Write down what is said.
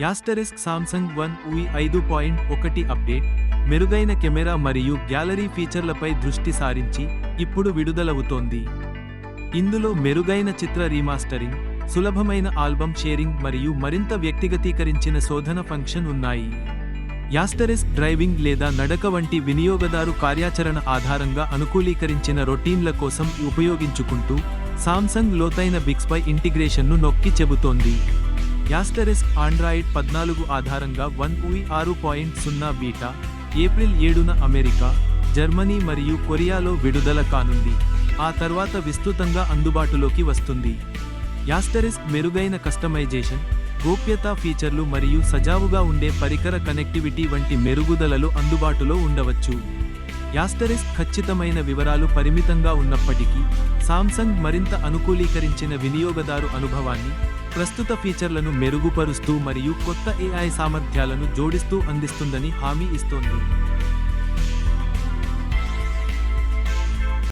Asterisk Samsung one UI 5.1 update మెరుగైన camera మరియు gallery ఫీచర్లపై దృష్టి సారించి ఇప్పుడు విడుదలవుతోంది. ఇందులో మెరుగైన చిత్ర రీమాస్టరింగ్, సులభమైన ఆల్బమ్ షేరింగ్ మరియు మరింత వ్యక్తిగతీకరించిన శోధన ఫంక్షన్ ఉన్నాయి. యాస్టరిస్క్ డ్రైవింగ్ లేదా నడక వంటి వినియోగదారు కార్యాచరణ ఆధారంగా అనుకూలీకరించిన రొటీన్ల కోసం ఉపయోగించుకుంటూ సామ్సంగ్ లోతైన బిక్స్పై ఇంటిగ్రేషన్ను నొక్కి చెబుతోంది. యాస్టరిస్క్ ఆండ్రాయిడ్ 14 ఆధారంగా వన్ UI 6.0 బీటా ఏప్రిల్ 7న అమెరికా, జర్మనీ మరియు కొరియాలో విడుదల కానుంది. ఆ తర్వాత విస్తృతంగా అందుబాటులోకి వస్తుంది. యాస్టరిస్క్ మెరుగైన కస్టమైజేషన్, గోప్యతా ఫీచర్లు మరియు సజావుగా ఉండే పరికర కనెక్టివిటీ వంటి మెరుగుదలలు అందుబాటులో ఉండవచ్చు. యాస్టరిస్క్ ఖచ్చితమైన వివరాలు పరిమితంగా ఉన్నప్పటికీ సామ్సంగ్ మరింత అనుకూలీకరించిన వినియోగదారు అనుభవాన్ని, ప్రస్తుత ఫీచర్లను మెరుగుపరుస్తూ మరియు కొత్త AI సామర్థ్యాలను జోడిస్తూ అందిస్తుందని హామీ ఇస్తోంది.